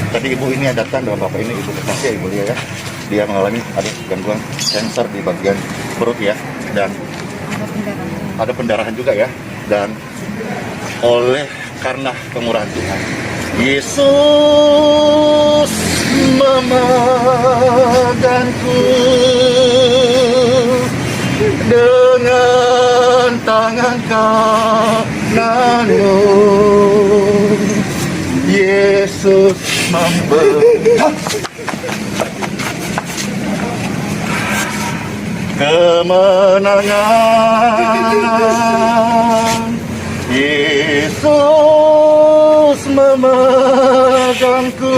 Tadi ibu ini datang dengan bapak ini, ibu kekasih ibu Lia ya. Dia mengalami ada gangguan kanker di bagian perut ya, dan ada pendarahan juga ya. Dan oleh karena kemurahan Tuhan, Yesus memegangku dengan tangan kananmu. Yesus membelah kemenangan. Yesus memegangku.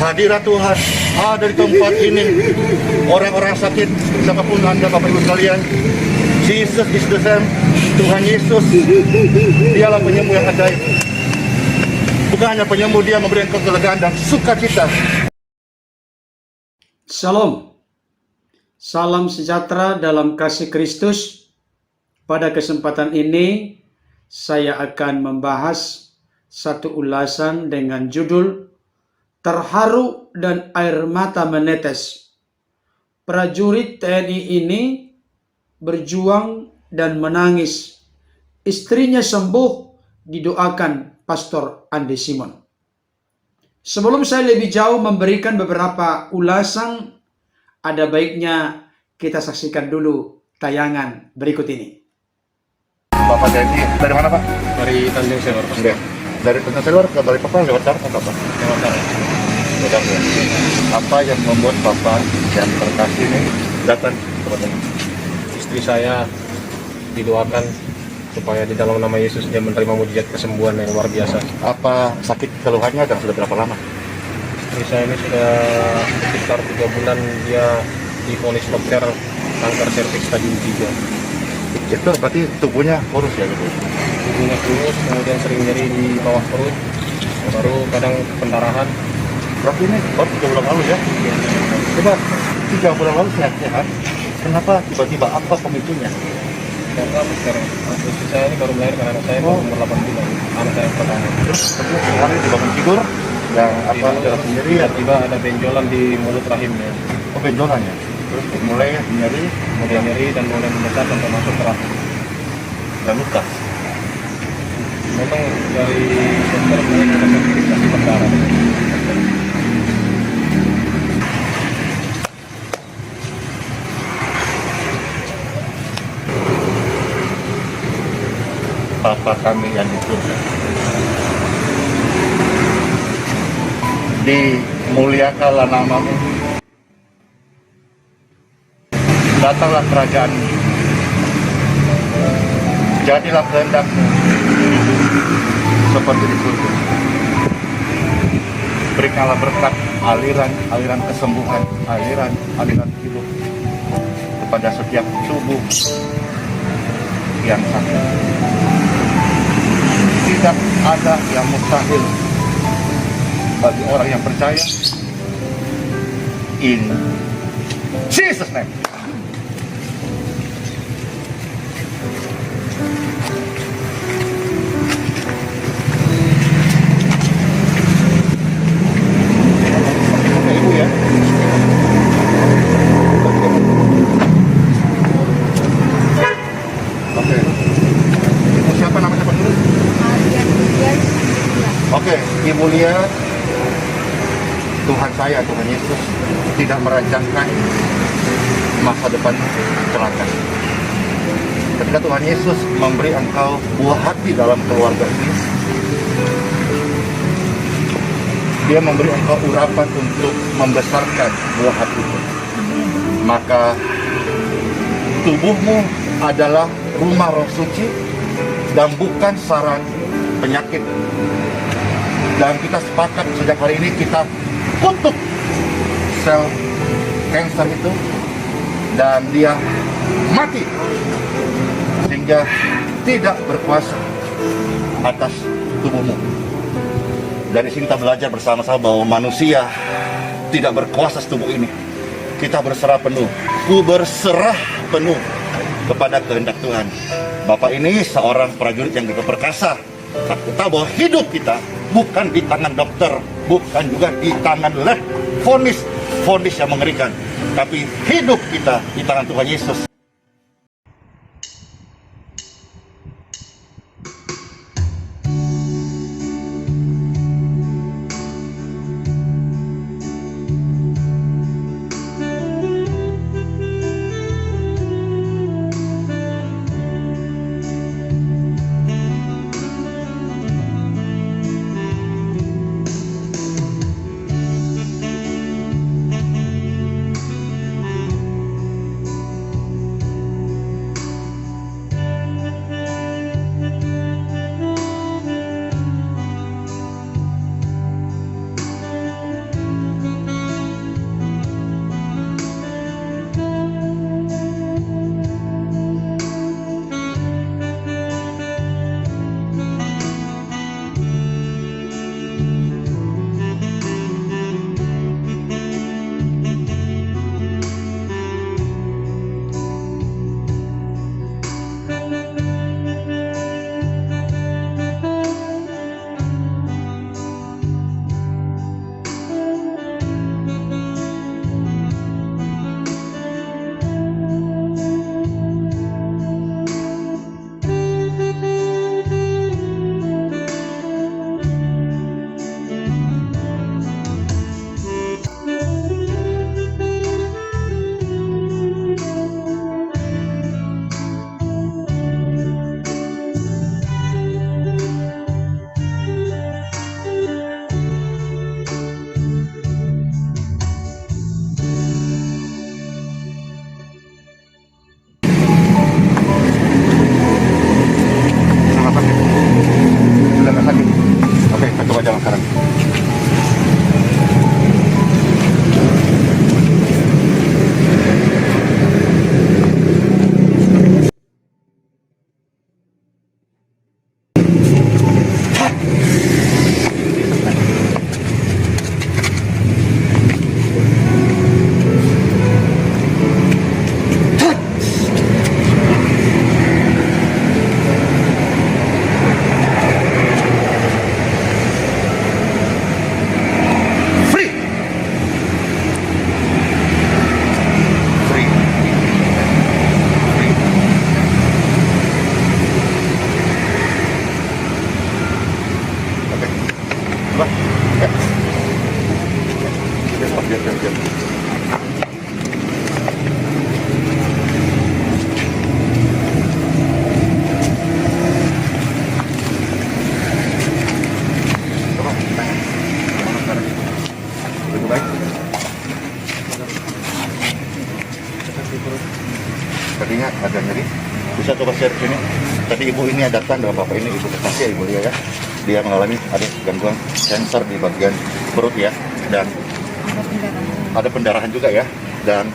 Hadirat Tuhan ada di tempat ini. Orang-orang sakit, siapapun Anda, Bapak Ibu sekalian, Jesus is the same. Tuhan Yesus, dialah penyembuh yang ajaib. Bukan hanya penyembuh, dia memberikan kelegaan dan sukacita. Shalom. Salam sejahtera dalam kasih Kristus. Pada kesempatan ini, saya akan membahas satu ulasan dengan judul Terharu dan Air Mata Menetes. Prajurit TNI ini berjuang dan menangis. Istrinya sembuh, didoakan Pastor Andi Simon. Sebelum saya lebih jauh memberikan beberapa ulasan, ada baiknya kita saksikan dulu tayangan berikut ini. Bapak TNI, dari mana Pak? Dari Tanjung Selor, Pak. Oke. Dari Tanjung Selor ke Balikpapan lewat darat atau apa? Lewat darat. Lewat darat. Apa yang membuat Bapak yang terkasih ini datang ke tempat ini? Istri saya didoakan supaya di dalam nama Yesus dia menerima mujizat kesembuhan yang luar biasa. Apa sakit keluhannya dan sudah berapa lama? Istri saya ini sudah sekitar 3 bulan dia divonis dokter kanker serviks stadium 3. Itu berarti tubuhnya kurus ya gitu? Tubuhnya kurus, kemudian sering nyeri di bawah perut, baru kadang pendarahan. Berarti ini baru 3 bulan lalu ya? Coba 3 bulan lalu sehat-sehat, kenapa tiba-tiba apa pemicunya? Karena sekarang istri saya ini baru melahirkan anak saya baru umur 8 bulan, anak saya pertama. Terus hari dibangun tidur, yang apa ada sendiri ya? Tiba-tiba ada benjolan di mulut rahimnya. Oh, benjolannya. Terus mulai nyeri, Kemudian nyeri dan mulai membesar sampai masuk ke rahim. dan luka. Memang dari dokter mulai ada sertifikasi berdarah. Bapa kami yang di surga, dimuliakanlah namamu, datanglah kerajaan-Mu, jadilah kehendak-Mu seperti di surga. Berikanlah berkat aliran kesembuhan, aliran hidup kepada setiap tubuh yang sakit. Tidak ada yang mustahil bagi orang yang percaya. In Jesus' name. Oke, Ibu ya. Oke. Ibu siapa, nama siapa dulu? Oke, Ibu Lia, Tuhan saya, Tuhan Yesus tidak merancangkan masa depan celaka. Ketika Tuhan Yesus memberi engkau buah hati dalam keluarga ini, Dia memberi engkau urapan untuk membesarkan buah hati itu. Maka tubuhmu adalah rumah Roh Suci dan bukan sarang penyakit. Dan kita sepakat sejak hari ini kita kutuk sel kanker itu dan dia mati sehingga tidak berkuasa atas tubuhmu. Dari sini kita belajar bersama-sama bahwa manusia tidak berkuasa atas tubuh ini. Kita berserah penuh. Ku berserah penuh kepada kehendak Tuhan. Bapak ini seorang prajurit yang juga perkasa Aku tahu bahwa hidup kita bukan di tangan dokter, bukan juga di tangan vonis yang mengerikan, tapi hidup kita di tangan Tuhan Yesus. Tadinya ada nyeri, bisa coba share sini. Tadi ibu ini datang dengan bapak ini, ibu kasih ya ibu Lia ya. Dia mengalami ada gangguan sensor di bagian perut ya, dan ada pendarahan juga ya. Dan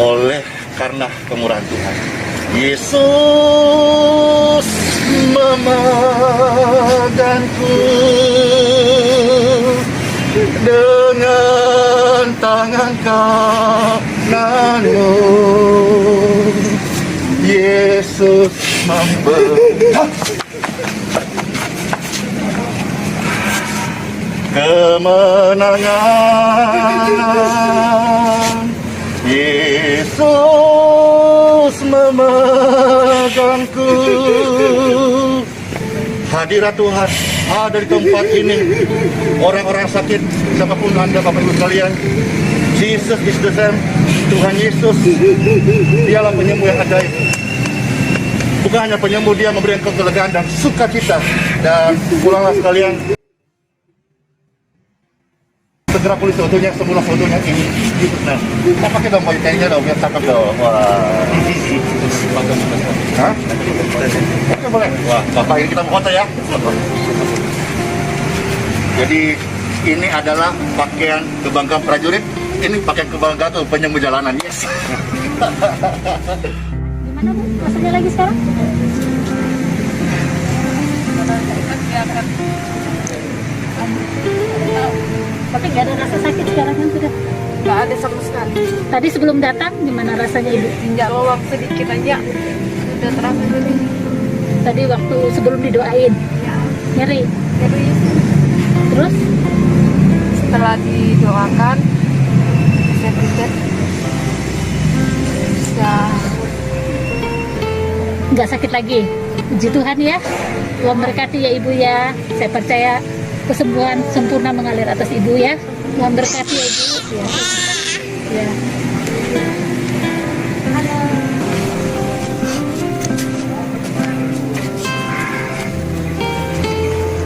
oleh karena kemurahan Tuhan, Yesus memegangku dengan tangan kananmu. Yesus membelah kemenangan. Yesus memegangku. Hadirat Tuhan ada di tempat ini. Orang-orang sakit, siapapun Anda, Bapak Ibu sekalian, Jesus is the same. Tuhan Yesus, dialah penyembuh yang ajaib. Bukan hanya penyembuh, dia memberikan kelegaan dan sukacita. Dan pulanglah sekalian, segera kulit fotonya, semula fotonya ini. Nah, kita pakai dong baju kainnya dong, biar cakep dong. Wah. Hah? Oke, boleh. Wah, Bapak ini kita mau foto ya. Jadi ini adalah pakaian kebanggaan prajurit. Ini pakaian kebanggaan tuh penyembuh jalanan. Yes. Gimana Bu? Rasanya lagi sekarang? Tapi nggak ada rasa sakit sekarang kan sudah? Nggak ada sama sekali. Tadi sebelum datang gimana rasanya Ibu? Injak lowak sedikit aja udah terasa jadi. Tadi waktu sebelum didoain. Ya. Nyeri. Terus Setelah didoakan, saya pikir bisa nggak sakit lagi. Puji Tuhan ya. Tuhan berkati ya Ibu ya. Saya percaya kesembuhan sempurna mengalir atas Ibu ya. Tuhan berkati ya Ibu. Ya. Ya.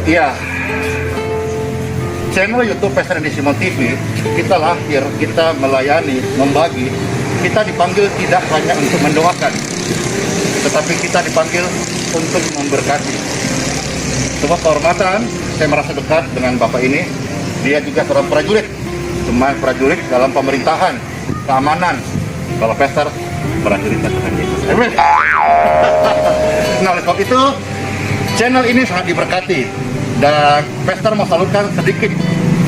Iya. Channel YouTube Pastor Andy Simon TV, kita lahir, kita melayani, membagi. Kita dipanggil tidak hanya untuk mendoakan, tetapi kita dipanggil untuk memberkati. Sebuah kehormatan, saya merasa dekat dengan Bapak ini. Dia juga seorang prajurit, teman prajurit dalam pemerintahan, keamanan. Kalau Pastor, prajurit Tuhan Yesus. Amin. Nah, oleh sebab itu, channel ini sangat diberkati. Dan Pastor mau salurkan sedikit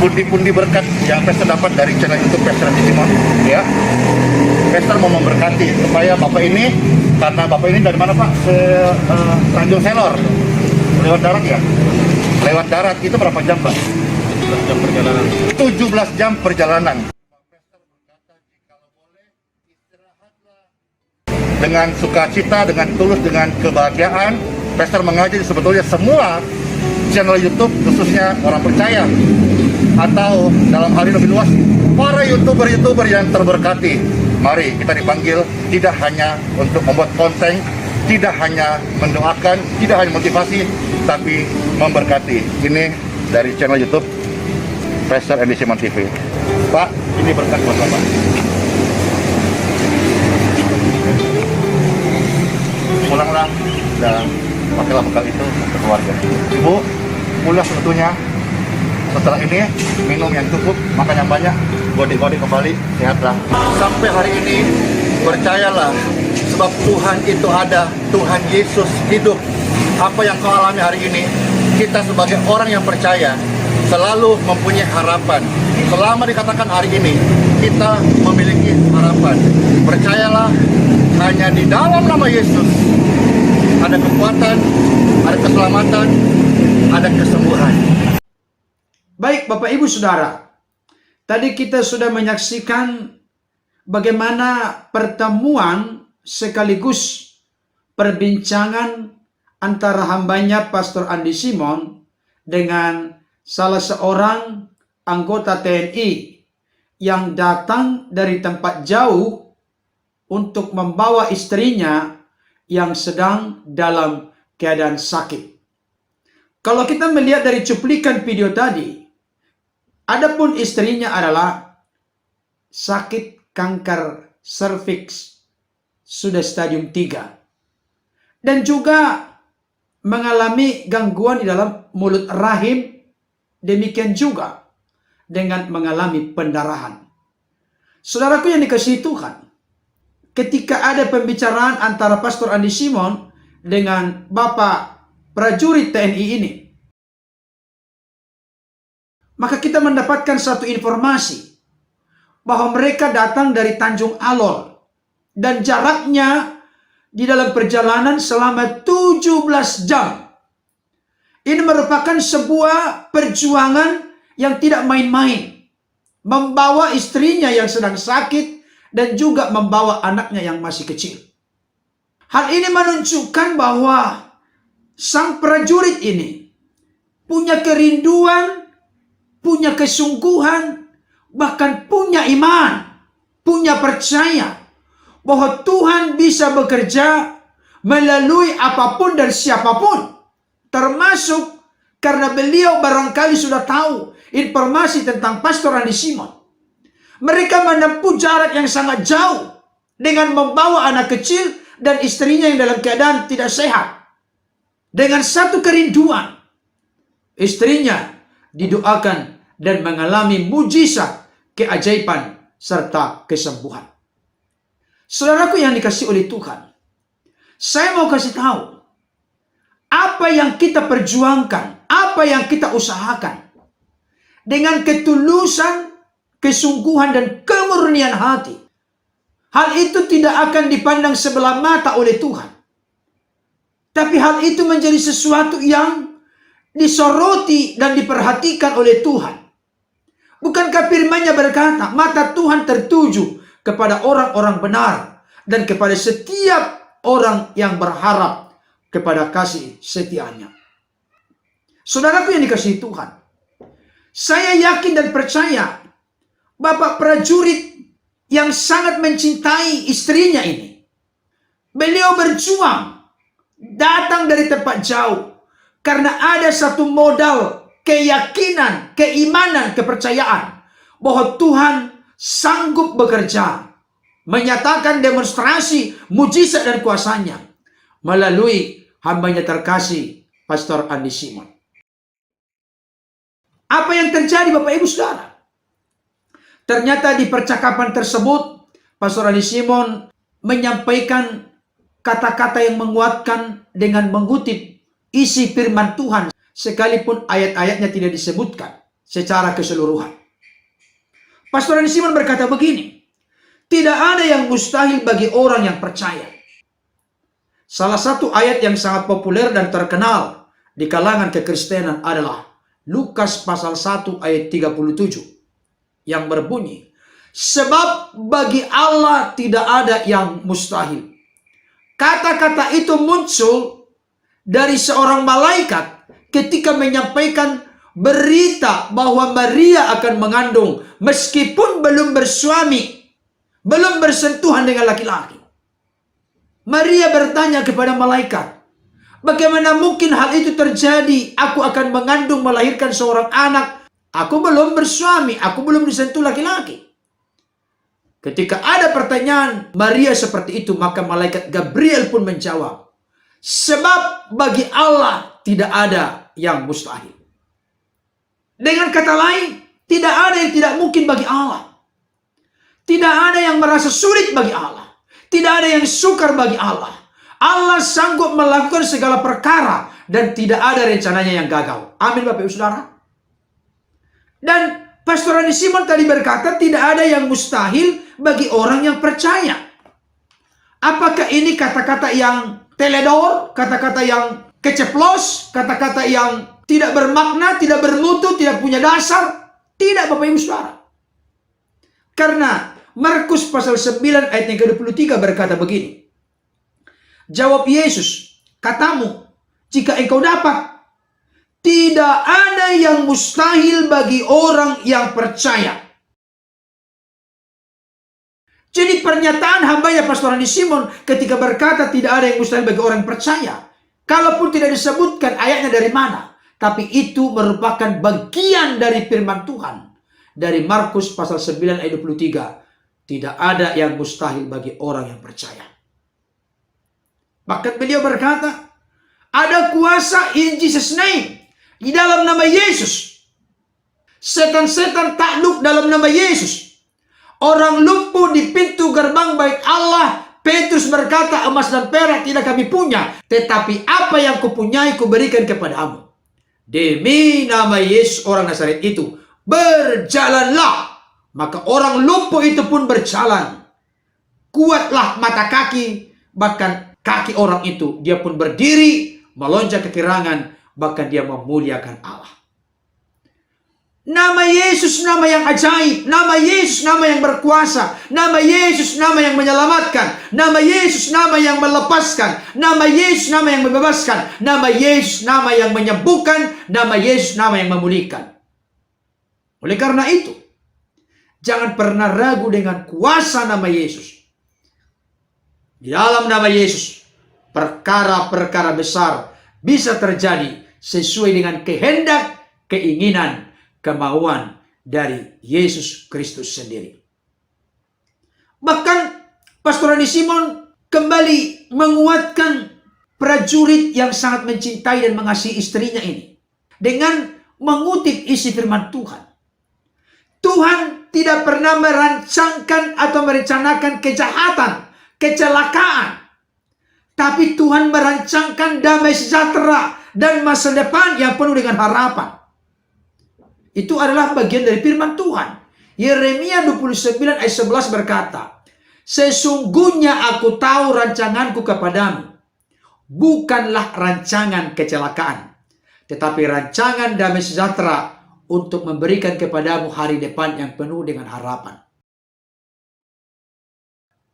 pundi-pundi berkat yang Pastor dapat dari channel YouTube Pastor Andy Simon. Ya, Pastor mau memberkati supaya Bapak ini, karena Bapak ini dari mana Pak? Tanjung Selor, lewat darat ya? Lewat darat itu berapa jam Pak? 17 jam perjalanan. 17 jam perjalanan. Dengan sukacita, dengan tulus, dengan kebahagiaan, Pastor mengajak sebetulnya semua channel YouTube, khususnya orang percaya, atau dalam hal ini lebih luas, para YouTuber yang terberkati. Mari kita dipanggil tidak hanya untuk membuat konten, tidak hanya mendoakan, tidak hanya motivasi, tapi memberkati. Ini dari channel YouTube Pastor Andy Simon TV. Pak, ini berkat buat Bapak. Pulanglah dan pakailah bekal itu untuk keluarga. Ibu, pulang sebetulnya. Setelah ini, minum yang cukup, makan yang banyak, body kembali, sehatlah. Sampai hari ini, percayalah, sebab Tuhan itu ada, Tuhan Yesus hidup. Apa yang kau alami hari ini, kita sebagai orang yang percaya, selalu mempunyai harapan. Selama dikatakan hari ini, kita memiliki harapan. Percayalah, hanya di dalam nama Yesus, ada kekuatan, ada keselamatan, ada kesembuhan. Baik Bapak Ibu Saudara, tadi kita sudah menyaksikan bagaimana pertemuan sekaligus perbincangan antara hambanya Pastor Andy Simon dengan salah seorang anggota TNI yang datang dari tempat jauh untuk membawa istrinya yang sedang dalam keadaan sakit. Kalau kita melihat dari cuplikan video tadi, adapun istrinya adalah sakit kanker serviks sudah stadium 3 dan juga mengalami gangguan di dalam mulut rahim, demikian juga dengan mengalami pendarahan. Saudaraku yang dikasihi Tuhan, ketika ada pembicaraan antara Pastor Andy Simon dengan Bapak prajurit TNI ini, maka kita mendapatkan satu informasi bahwa mereka datang dari Tanjung Alor dan jaraknya di dalam perjalanan selama 17 jam. Ini merupakan sebuah perjuangan yang tidak main-main, membawa istrinya yang sedang sakit dan juga membawa anaknya yang masih kecil. Hal ini menunjukkan bahwa sang prajurit ini punya kerinduan, punya kesungguhan, bahkan punya iman, punya percaya bahwa Tuhan bisa bekerja melalui apapun dan siapapun. Termasuk karena beliau barangkali sudah tahu informasi tentang Pastor Andy Simon. Mereka menempuh jarak yang sangat jauh dengan membawa anak kecil dan istrinya yang dalam keadaan tidak sehat. Dengan satu kerinduan, istrinya didoakan dan mengalami mujizat, keajaiban, serta kesembuhan. Saudaraku yang dikasihi oleh Tuhan, saya mau kasih tahu, apa yang kita perjuangkan, apa yang kita usahakan, dengan ketulusan, kesungguhan, dan kemurnian hati, hal itu tidak akan dipandang sebelah mata oleh Tuhan. Tapi hal itu menjadi sesuatu yang disoroti dan diperhatikan oleh Tuhan. Bukankah firman-Nya berkata, mata Tuhan tertuju kepada orang-orang benar dan kepada setiap orang yang berharap kepada kasih setianya. Saudaraku yang dikasihi Tuhan, saya yakin dan percaya Bapak prajurit yang sangat mencintai istrinya ini, beliau berjuang datang dari tempat jauh karena ada satu modal keyakinan, keimanan, kepercayaan bahwa Tuhan sanggup bekerja, menyatakan demonstrasi mujizat dan kuasanya melalui hambanya terkasih Pastor Andi Simon. Apa yang terjadi Bapak Ibu Saudara? Ternyata di percakapan tersebut Pastor Andi Simon menyampaikan kata-kata yang menguatkan dengan mengutip isi firman Tuhan sekalipun ayat-ayatnya tidak disebutkan secara keseluruhan. Pastor Andi Simon berkata begini, tidak ada yang mustahil bagi orang yang percaya. Salah satu ayat yang sangat populer dan terkenal di kalangan kekristenan adalah Lukas pasal 1 ayat 37 yang berbunyi, sebab bagi Allah tidak ada yang mustahil. Kata-kata itu muncul dari seorang malaikat ketika menyampaikan berita bahwa Maria akan mengandung meskipun belum bersuami, belum bersentuhan dengan laki-laki. Maria bertanya kepada malaikat, bagaimana mungkin hal itu terjadi? Aku akan mengandung, melahirkan seorang anak. Aku belum bersuami, aku belum disentuh laki-laki. Ketika ada pertanyaan Maria seperti itu, maka malaikat Gabriel pun menjawab, sebab bagi Allah tidak ada yang mustahil. Dengan kata lain, tidak ada yang tidak mungkin bagi Allah. Tidak ada yang merasa sulit bagi Allah. Tidak ada yang sukar bagi Allah. Allah sanggup melakukan segala perkara dan tidak ada rencananya yang gagal. Amin Bapak Ibu Saudara. Dan Pastor Andi Simon tadi berkata tidak ada yang mustahil bagi orang yang percaya. Apakah ini kata-kata yang teledor, kata-kata yang keceplos, kata-kata yang tidak bermakna, tidak bermutu, tidak punya dasar? Tidak Bapak Ibu Saudara. Karena Markus pasal 9 ayat yang ke-23 berkata begini. Jawab Yesus, katamu, jika engkau dapat, tidak ada yang mustahil bagi orang yang percaya. Jadi pernyataan hambanya Pastor Andi Simon ketika berkata tidak ada yang mustahil bagi orang yang percaya, kalaupun tidak disebutkan ayatnya dari mana, tapi itu merupakan bagian dari firman Tuhan. Dari Markus pasal 9 ayat 23, tidak ada yang mustahil bagi orang yang percaya. Bahkan beliau berkata, ada kuasa in Jesus name. Di dalam nama Yesus. Setan-setan takluk dalam nama Yesus. Orang lumpuh di pintu gerbang bait Allah. Petrus berkata, emas dan perak tidak kami punya. Tetapi apa yang kupunyai kuberikan kepadamu. Demi nama Yesus orang Nazaret itu. Berjalanlah. Maka orang lumpuh itu pun berjalan. Kuatlah mata kaki. Bahkan kaki orang itu. Dia pun berdiri. Melonjak ke kirangan. Bahkan dia memuliakan Allah. Nama Yesus nama yang ajaib. Nama Yesus nama yang berkuasa. Nama Yesus nama yang menyelamatkan. Nama Yesus nama yang melepaskan. Nama Yesus nama yang membebaskan. Nama Yesus nama yang menyembuhkan. Nama Yesus nama yang memulihkan. Oleh karena itu, jangan pernah ragu dengan kuasa nama Yesus. Di dalam nama Yesus, perkara-perkara besar bisa terjadi sesuai dengan kehendak, keinginan, kemauan dari Yesus Kristus sendiri. Bahkan Pastor Andi Simon kembali menguatkan prajurit yang sangat mencintai dan mengasihi istrinya ini dengan mengutip isi firman Tuhan. Tuhan tidak pernah merancangkan atau merencanakan kejahatan, kecelakaan. Tapi Tuhan merancangkan damai sejahtera dan masa depan yang penuh dengan harapan. Itu adalah bagian dari firman Tuhan. Yeremia 29 ayat 11 berkata, sesungguhnya aku tahu rancanganku kepadamu, bukanlah rancangan kecelakaan, tetapi rancangan damai sejahtera untuk memberikan kepadamu hari depan yang penuh dengan harapan.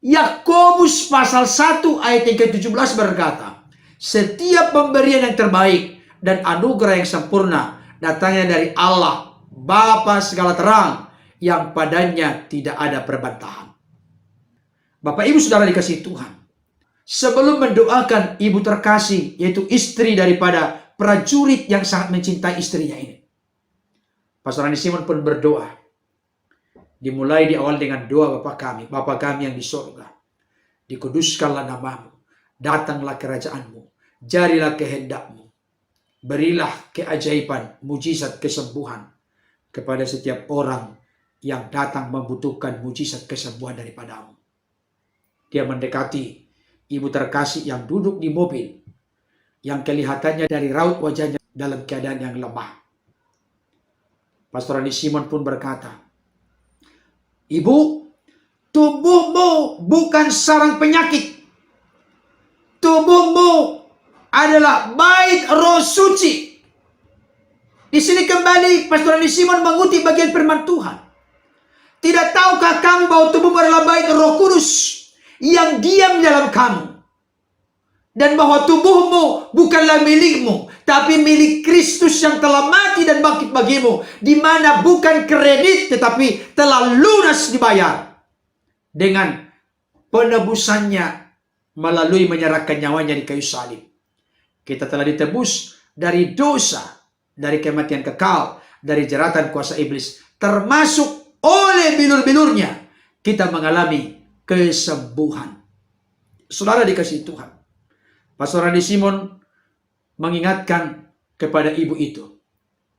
Yakobus pasal 1 ayat yang ke-17 berkata, setiap pemberian yang terbaik dan anugerah yang sempurna datangnya dari Allah, Bapa segala terang, yang padanya tidak ada perbantahan. Bapak Ibu Saudara dikasihi Tuhan, sebelum mendoakan ibu terkasih, yaitu istri daripada prajurit yang sangat mencintai istrinya ini, Pastor Rani Simon pun berdoa. Dimulai di awal dengan doa Bapa kami yang di sorga, dikuduskanlah namamu, datanglah kerajaanmu, jadilah kehendakmu, berilah keajaiban, mujizat kesembuhan kepada setiap orang yang datang membutuhkan mujizat kesembuhan daripadamu. Dia mendekati ibu terkasih yang duduk di mobil, yang kelihatannya dari raut wajahnya dalam keadaan yang lemah. Pastor Rani Simon pun berkata, Ibu, tubuhmu bukan sarang penyakit. Tubuhmu adalah bait Roh Suci. Di sini kembali Pastor Rani Simon mengutip bagian firman Tuhan. Tidak tahukah kamu bahwa tubuhmu adalah bait Roh Kudus yang diam dalam kamu? Dan bahwa tubuhmu bukanlah milikmu, tapi milik Kristus yang telah mati dan bangkit bagimu, di mana bukan kredit tetapi telah lunas dibayar dengan penebusannya melalui menyerahkan nyawanya di kayu salib. Kita telah ditebus dari dosa, dari kematian kekal, dari jeratan kuasa iblis, termasuk oleh bilur-bilurnya kita mengalami kesembuhan. Saudara dikasihi Tuhan, Pastor Rani Simon mengingatkan kepada ibu itu,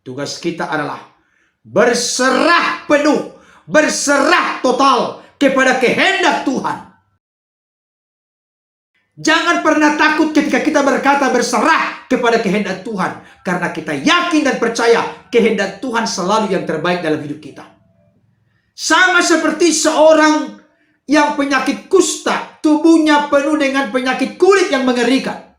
tugas kita adalah berserah penuh, berserah total kepada kehendak Tuhan. Jangan pernah takut ketika kita berkata berserah kepada kehendak Tuhan, karena kita yakin dan percaya kehendak Tuhan selalu yang terbaik dalam hidup kita. Sama seperti seorang yang penyakit kusta, tubuhnya penuh dengan penyakit kulit yang mengerikan.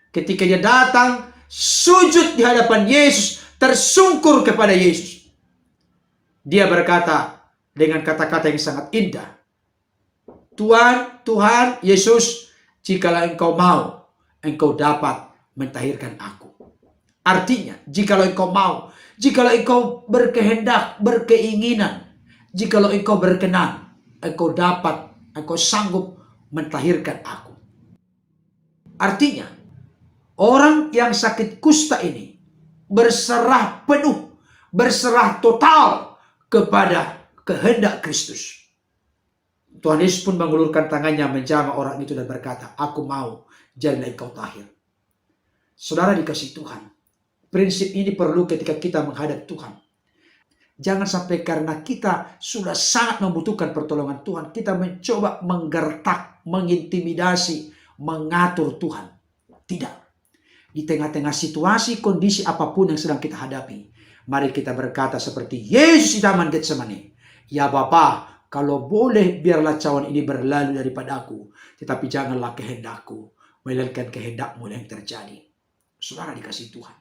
Ketika dia datang, sujud di hadapan Yesus, tersungkur kepada Yesus, dia berkata dengan kata-kata yang sangat indah, Tuhan Yesus, jikalau engkau mau, engkau dapat mentahirkan aku. Artinya, jikalau engkau mau, jikalau engkau berkehendak, berkeinginan, jikalau engkau berkenan, engkau dapat, engkau sanggup mentahirkan aku. Artinya, orang yang sakit kusta ini berserah penuh, berserah total kepada kehendak Kristus. Tuhan Yesus pun mengulurkan tangannya menjamah orang itu dan berkata, aku mau, jadilah engkau tahir. Saudara dikasihi Tuhan, prinsip ini perlu ketika kita menghadap Tuhan. Jangan sampai karena kita sudah sangat membutuhkan pertolongan Tuhan, kita mencoba menggertak, mengintimidasi, mengatur Tuhan. Tidak. Di tengah-tengah situasi, kondisi apapun yang sedang kita hadapi, mari kita berkata seperti Yesus di Taman Getsemani, ya Bapa, kalau boleh biarlah cawan ini berlalu daripadaku, tetapi janganlah kehendakku, melainkan kehendakmu yang terjadi. Saudara dikasihi Tuhan,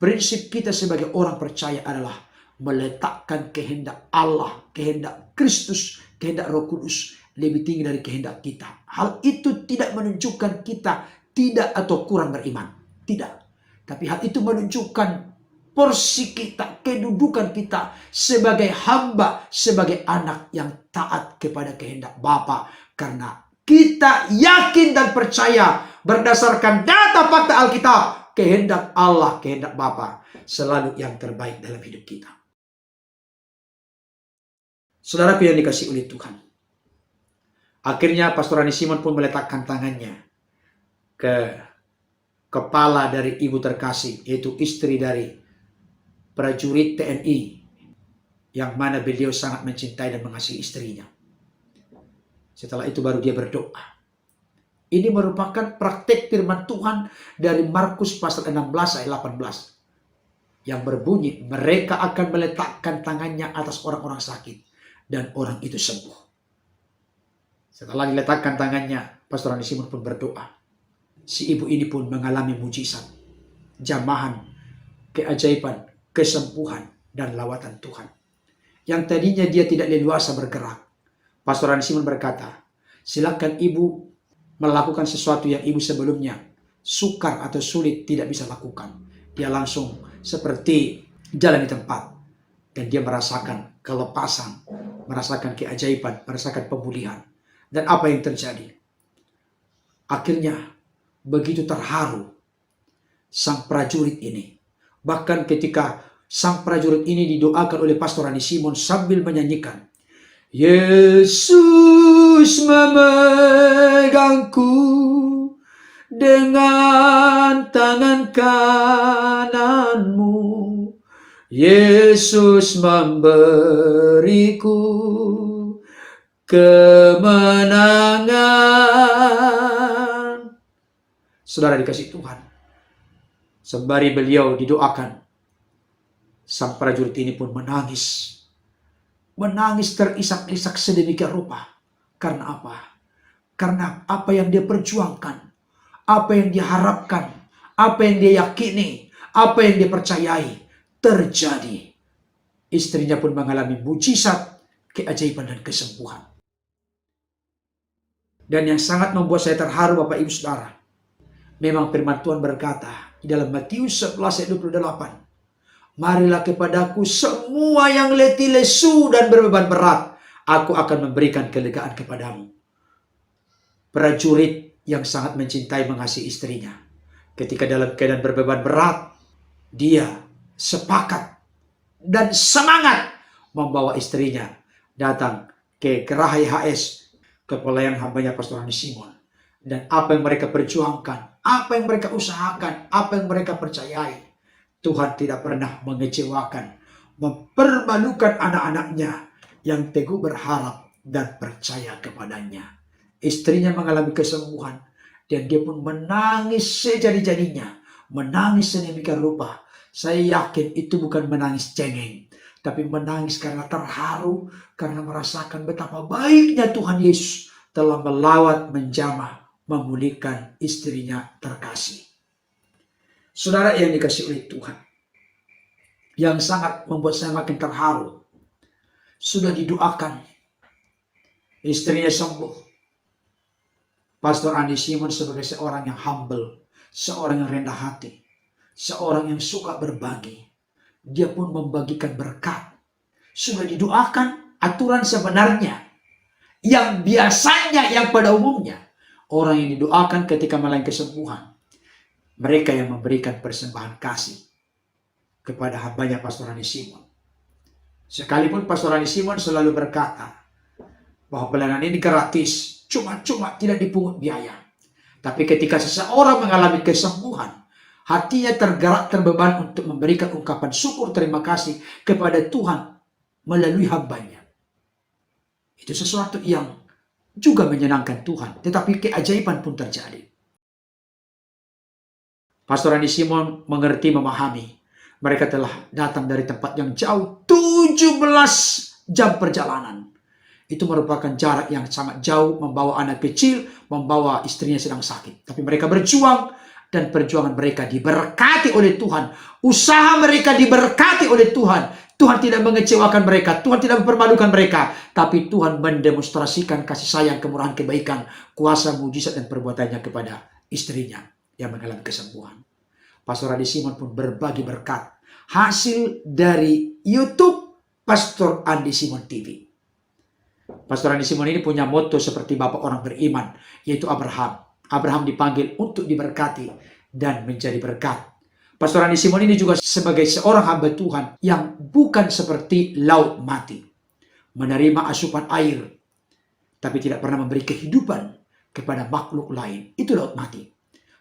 prinsip kita sebagai orang percaya adalah meletakkan kehendak Allah, kehendak Kristus, kehendak Roh Kudus lebih tinggi dari kehendak kita. Hal itu tidak menunjukkan kita tidak atau kurang beriman. Tidak. Tapi hal itu menunjukkan porsi kita, kedudukan kita sebagai hamba, sebagai anak yang taat kepada kehendak Bapa. Karena kita yakin dan percaya berdasarkan data fakta Alkitab, kehendak Allah, kehendak Bapa selalu yang terbaik dalam hidup kita. Saudara yang dikasihi oleh Tuhan, akhirnya Pastor Rani Simon pun meletakkan tangannya ke kepala dari ibu terkasih, yaitu istri dari prajurit TNI, yang mana beliau sangat mencintai dan mengasihi istrinya. Setelah itu baru dia berdoa. Ini merupakan praktek firman Tuhan dari Markus pasal 16 ayat 18, yang berbunyi, mereka akan meletakkan tangannya atas orang-orang sakit dan orang itu sembuh. Setelah diletakkan tangannya, Pastor Rani Simon pun berdoa. Si ibu ini pun mengalami mujizat. jamahan, keajaiban, kesembuhan, dan lawatan Tuhan. Yang tadinya dia tidak leluasa bergerak. Pastor Andi Simon berkata, silakan ibu melakukan sesuatu yang ibu sebelumnya sukar atau sulit tidak bisa lakukan. Dia langsung seperti jalan di tempat. Dan dia merasakan kelepasan, merasakan keajaiban, merasakan pemulihan. Dan apa yang terjadi? Akhirnya begitu terharu sang prajurit ini. Bahkan ketika sang prajurit ini didoakan oleh Pastor Andi Simon sambil menyanyikan, Yesus memegangku dengan tangan kananmu. Yesus memberiku kemenangan. Saudara dikasih Tuhan, sembari beliau didoakan, sang prajurit ini pun menangis. Menangis terisak-isak sedemikian rupa. Karena apa? Karena apa yang dia perjuangkan, apa yang dia harapkan, apa yang dia yakini, apa yang dia percayai terjadi. Istrinya pun mengalami mujizat, keajaiban dan kesembuhan. Dan yang sangat membuat saya terharu Bapak Ibu Saudara, memang firman Tuhan berkata di dalam Matius 11 ayat 28, marilah kepadaku semua yang letih lesu dan berbeban berat, aku akan memberikan kelegaan kepadamu. Prajurit yang sangat mencintai mengasihi istrinya, ketika dalam keadaan berbeban berat, dia sepakat dan semangat membawa istrinya datang ke Geraha HS, ke pelayan hambanya Pastor Andi Simon. Dan apa yang mereka perjuangkan, apa yang mereka usahakan, apa yang mereka percayai, Tuhan tidak pernah mengecewakan, mempermalukan anak-anaknya yang teguh berharap dan percaya kepadanya. Istrinya mengalami kesembuhan dan dia pun menangis sejadi-jadinya, menangis sedemikian rupa. Saya yakin itu bukan menangis cengeng, tapi menangis karena terharu, karena merasakan betapa baiknya Tuhan Yesus telah melawat, menjamah, memulihkan istrinya terkasih. Saudara yang dikasih oleh Tuhan, yang sangat membuat saya makin terharu, sudah didoakan, istrinya sembuh. Pastor Andi Simon sebagai seorang yang humble, seorang yang rendah hati, seorang yang suka berbagi, dia pun membagikan berkat. Sudah didoakan aturan sebenarnya, yang biasanya, yang pada umumnya, orang yang didoakan ketika mengalami kesembuhan, mereka yang memberikan persembahan kasih kepada hambanya Pastor Andi Simon. Sekalipun Pastor Andi Simon selalu berkata bahwa pelayanan ini gratis, cuma-cuma, tidak dipungut biaya. Tapi ketika seseorang mengalami kesembuhan, hatinya tergerak, terbeban untuk memberikan ungkapan syukur terima kasih kepada Tuhan melalui hambanya. Itu sesuatu yang juga menyenangkan Tuhan, tetapi keajaiban pun terjadi. Pastor Andi Simon mengerti, memahami. Mereka telah datang dari tempat yang jauh, 17 jam perjalanan. Itu merupakan jarak yang sangat jauh, membawa anak kecil, membawa istrinya sedang sakit. Tapi mereka berjuang, dan perjuangan mereka diberkati oleh Tuhan. Usaha mereka diberkati oleh Tuhan. Tuhan tidak mengecewakan mereka, Tuhan tidak mempermalukan mereka, tapi Tuhan mendemonstrasikan kasih sayang, kemurahan, kebaikan, kuasa, mujizat, dan perbuatannya kepada istrinya yang mengalami kesembuhan. Pastor Andi Simon pun berbagi berkat hasil dari YouTube Pastor Andi Simon TV. Pastor Andi Simon ini punya motto seperti Bapak orang beriman, yaitu Abraham. Abraham dipanggil untuk diberkati dan menjadi berkat. Pastor Andi Simon ini juga sebagai seorang hamba Tuhan yang bukan seperti laut mati, menerima asupan air, tapi tidak pernah memberi kehidupan kepada makhluk lain. Itu laut mati.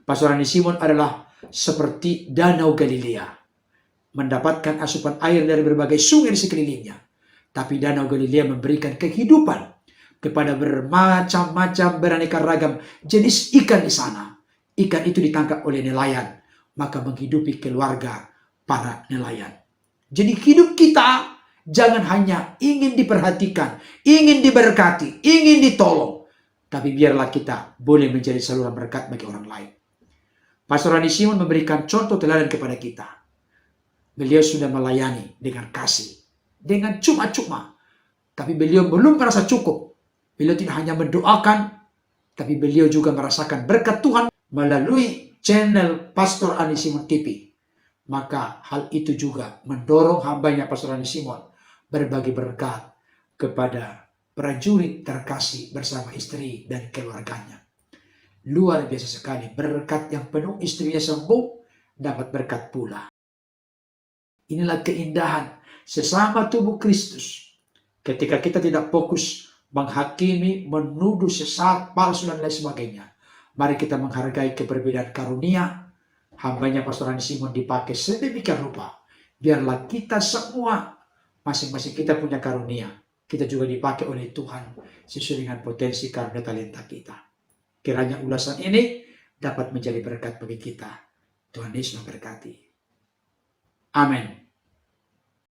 Pastor Andi Simon adalah seperti Danau Galilea, mendapatkan asupan air dari berbagai sungai di sekelilingnya. Tapi Danau Galilea memberikan kehidupan kepada bermacam-macam, beraneka ragam jenis ikan di sana. Ikan itu ditangkap oleh nelayan, maka menghidupi keluarga para nelayan. Jadi hidup kita jangan hanya ingin diperhatikan, ingin diberkati, ingin ditolong, tapi biarlah kita boleh menjadi saluran berkat bagi orang lain. Pastor Rani Simon memberikan contoh teladan kepada kita. Beliau sudah melayani dengan kasih, dengan cuma-cuma. Tapi beliau belum merasa cukup. Beliau tidak hanya mendoakan, tapi beliau juga merasakan berkat Tuhan melalui channel Pastor Rani Simon TV. Maka hal itu juga mendorong hambanya Pastor Rani Simon berbagi berkat kepada prajurit terkasih bersama istri dan keluarganya. Luar biasa sekali, berkat yang penuh, istrinya sembuh, dapat berkat pula. Inilah keindahan sesama tubuh Kristus. Ketika kita tidak fokus menghakimi, menuduh sesat, palsu, dan lain sebagainya. Mari kita menghargai keberbedaan karunia. Hambanya Pastor Rani Simon dipakai sedemikian rupa. Biarlah kita semua, masing-masing kita punya karunia. Kita juga dipakai oleh Tuhan sesuai dengan potensi karunia talenta kita. Kiranya ulasan ini dapat menjadi berkat bagi kita. Tuhan Yesus memberkati. Amin.